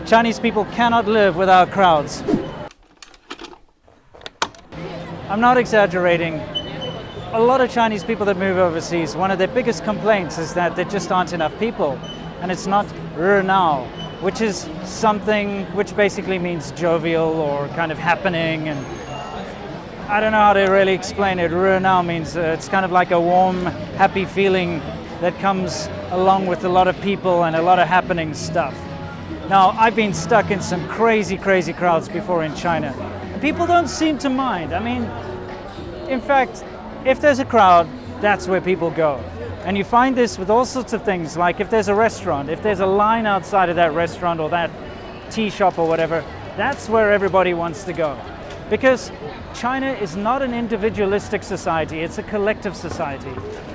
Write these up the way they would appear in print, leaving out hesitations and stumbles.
Chinese people cannot live without crowds. I'm not exaggerating. A lot of Chinese people that move overseas, one of their biggest complaints is that there just aren't enough people. And it's not 热闹, which is something which basically means jovial or kind of happening. And I don't know how to really explain it. 热闹 means it's kind of like a warm, happy feeling that comes along with a lot of people and a lot of happening stuff. Now, I've been stuck in some crazy, crazy crowds before in China. And people don't seem to mind. I mean, in fact, if there's a crowd, that's where people go. And you find this with all sorts of things, like if there's a restaurant, if there's a line outside of that restaurant or that tea shop or whatever, that's where everybody wants to go. Because China is not an individualistic society, it's a collective society.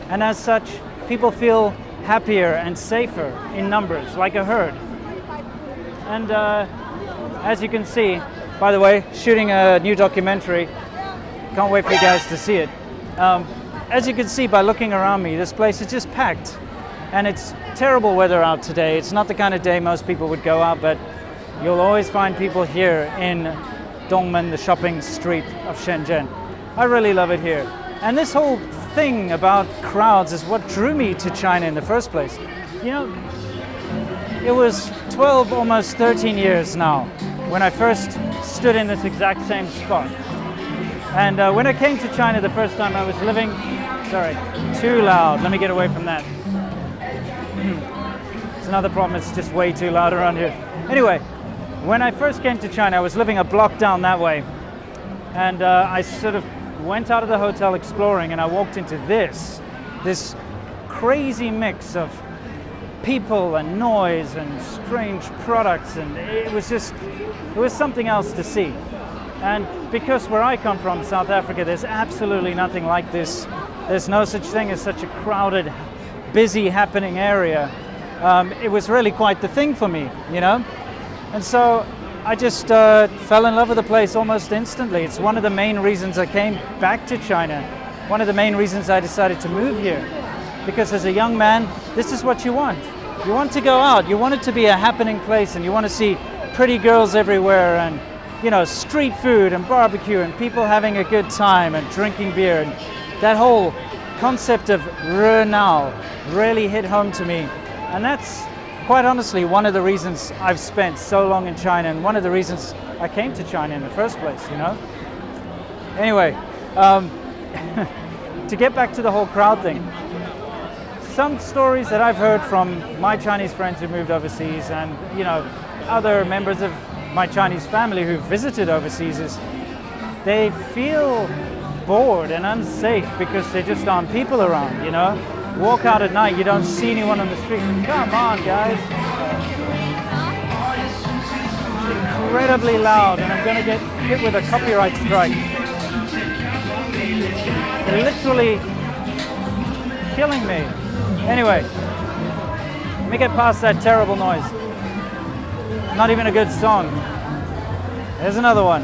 And as such, people feel happier and safer in numbers, like a herd. And as you can see, by the way, shooting a new documentary, can't wait for you guys to see it. As you can see by looking around me, this place is just packed. And it's terrible weather out today. It's not the kind of day most people would go out, but you'll always find people here in Dongmen, the shopping street of Shenzhen. I really love it here. And this whole thing about crowds is what drew me to China in the first place. You know, it was 12, almost 13 years now when I first stood in this exact same spot. And when I came to China the first time, I was living, sorry, too loud. Let me get away from that. It's another problem, it's just way too loud around here. Anyway, when I first came to China, I was living a block down that way. And I sort of went out of the hotel exploring and I walked into this crazy mix of people and noise and strange products, and it was something else to see. And because where I come from, South Africa, there's absolutely nothing like this. There's no such thing as such a crowded, busy, happening area. It was really quite the thing for me, you know? And so I just fell in love with the place almost instantly. It's one of the main reasons I came back to China. One of the main reasons I decided to move here. Because as a young man, this is what you want. You want to go out, you want it to be a happening place, and you want to see pretty girls everywhere, and you know, street food and barbecue and people having a good time and drinking beer. And that whole concept of 热闹 really hit home to me. And that's quite honestly one of the reasons I've spent so long in China, and one of the reasons I came to China in the first place, you know. Anyway, to get back to the whole crowd thing, some stories that I've heard from my Chinese friends who moved overseas, and you know, other members of my Chinese family who've visited overseas, is they feel bored and unsafe because there just aren't people around, you know. Walk out at night, you don't see anyone on the street. Come on, guys. It's incredibly loud, and I'm going to get hit with a copyright strike. They're literally killing me. Anyway, let me get past that terrible noise. Not even a good song. There's another one.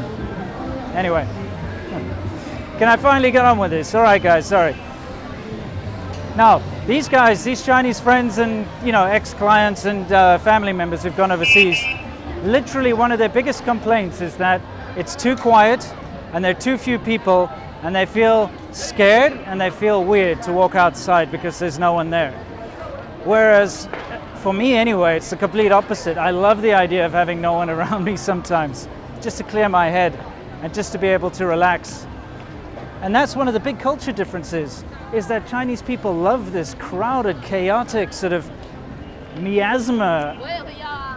Anyway, can I finally get on with this? All right, guys, sorry. Now, these guys, these Chinese friends and, you know, ex-clients and family members who've gone overseas, literally one of their biggest complaints is that it's too quiet and there are too few people, and they feel scared and they feel weird to walk outside because there's no one there. Whereas, for me anyway, it's the complete opposite. I love the idea of having no one around me sometimes, just to clear my head and just to be able to relax. And that's one of the big culture differences, is that Chinese people love this crowded, chaotic sort of miasma.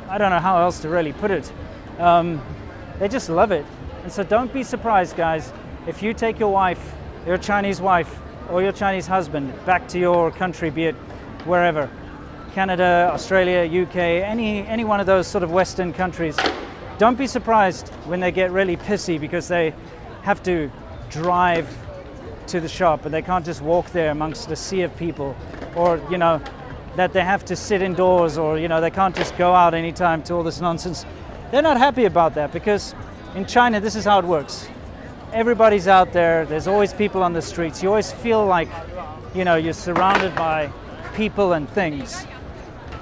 I don't know how else to really put it. They just love it. And so don't be surprised, guys, if you take your wife, your Chinese wife, or your Chinese husband back to your country, be it wherever, Canada, Australia, UK, any one of those sort of Western countries, don't be surprised when they get really pissy because they have to drive to the shop and they can't just walk there amongst a sea of people, or you know, that they have to sit indoors, or you know, they can't just go out anytime to all this nonsense. They're not happy about that, because in China this is how it works. Everybody's out there, there's always people on the streets, you always feel like, you know, you're surrounded by people and things,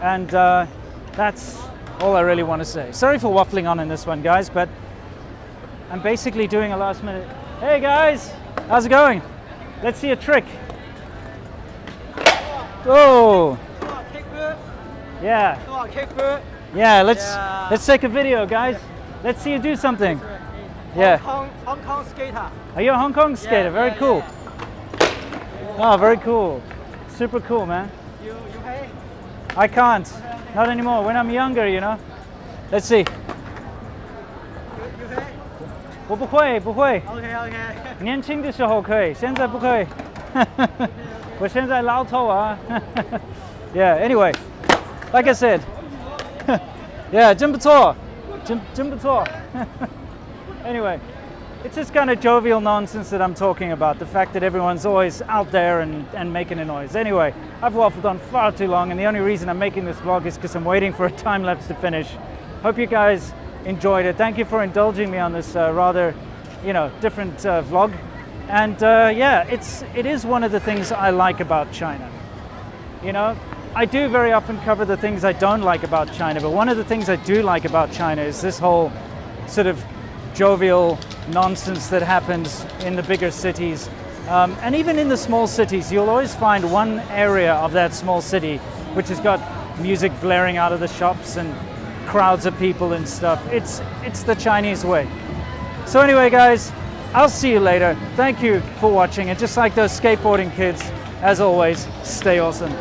and that's all I really want to say. Sorry for waffling on in this one, guys, but I'm basically doing a last minute. Hey guys, how's it going? Let's see a trick. Oh, yeah. Yeah, let's take a video, guys. Let's see you do something. Yeah. Hong Kong skater. Are you a Hong Kong skater? Very cool. Oh, very cool. Super cool, man. You pay? I can't. Not anymore. When I'm younger, you know. Let's see. You pay? 我不会，不会。OK。年轻的时候可以，现在不可以。我现在老头啊。Yeah. Anyway, like I said, yeah, 真不错，真不错。Anyway, it's this kind of jovial nonsense that I'm talking about. The fact that everyone's always out there and making a noise. Anyway, I've waffled on far too long, and the only reason I'm making this vlog is because I'm waiting for a time lapse to finish. Hope you guys enjoyed it. Thank you for indulging me on this rather, different vlog. And yeah, it is one of the things I like about China. I do very often cover the things I don't like about China, but one of the things I do like about China is this whole sort of jovial nonsense that happens in the bigger cities. And even in the small cities, you'll always find one area of that small city which has got music blaring out of the shops and crowds of people and stuff. It's the Chinese way. So anyway, guys, I'll see you later. Thank you for watching. And just like those skateboarding kids, as always, stay awesome.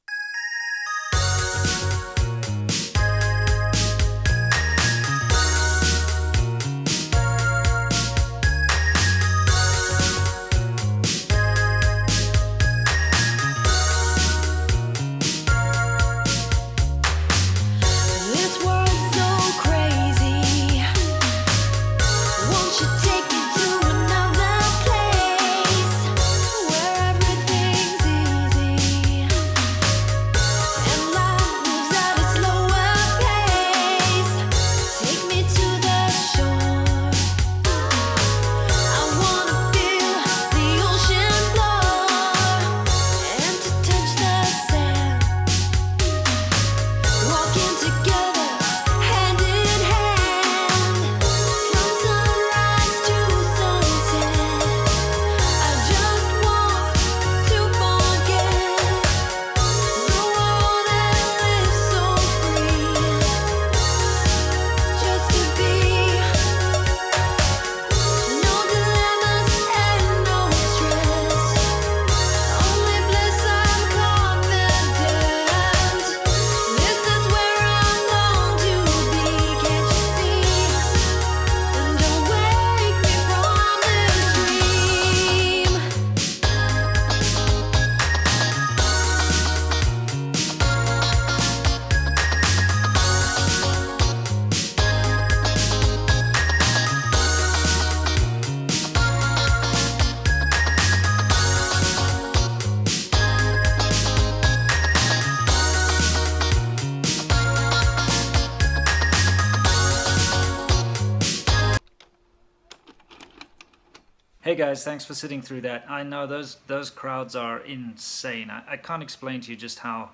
Hey guys, thanks for sitting through that. I know those crowds are insane. I can't explain to you just how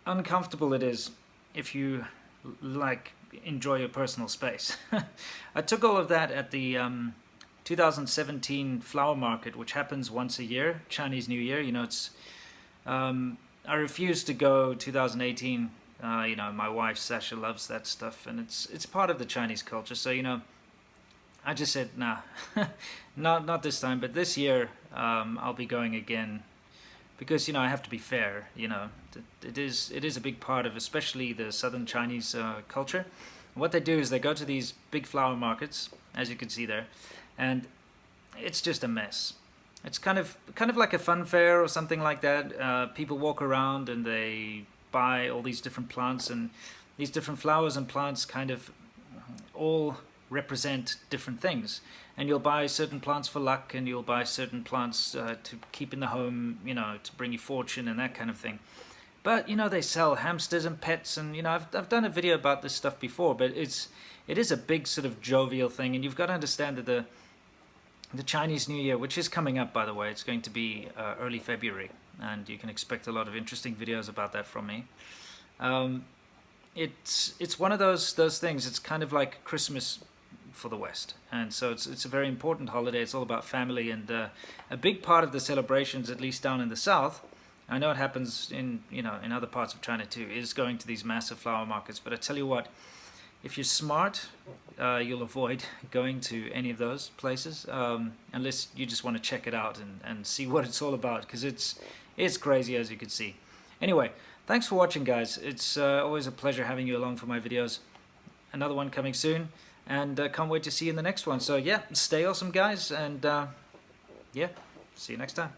uncomfortable it is if you enjoy your personal space. I took all of that at the 2017 flower market, which happens once a year, Chinese New Year. I refused to go 2018. My wife Sasha loves that stuff, and it's part of the Chinese culture. So I just said, nah, not this time. But this year, I'll be going again because I have to be fair. It is a big part of, especially the southern Chinese culture. What they do is they go to these big flower markets, as you can see there, and it's just a mess. It's kind of like a fun fair or something like that. People walk around and they buy all these different plants, and these different flowers and plants kind of all represent different things. And you'll buy certain plants for luck, and you'll buy certain plants to keep in the home, to bring you fortune and that kind of thing. But they sell hamsters and pets, and I've done a video about this stuff before, but it is a big sort of jovial thing. And you've got to understand that the Chinese New Year, which is coming up, by the way, it's going to be early February, and you can expect a lot of interesting videos about that from me. it's one of those things. It's kind of like Christmas for the West, and so it's a very important holiday. It's all about family, and a big part of the celebrations, at least down in the south, I know it happens in in other parts of China too, is going to these massive flower markets. But I tell you what, if you're smart, you'll avoid going to any of those places, unless you just want to check it out and see what it's all about, because it's crazy, as you can see. Anyway, thanks for watching, guys. It's always a pleasure having you along for my videos. Another one coming soon, and can't wait to see you in the next one. So yeah, stay awesome, guys, and yeah, see you next time.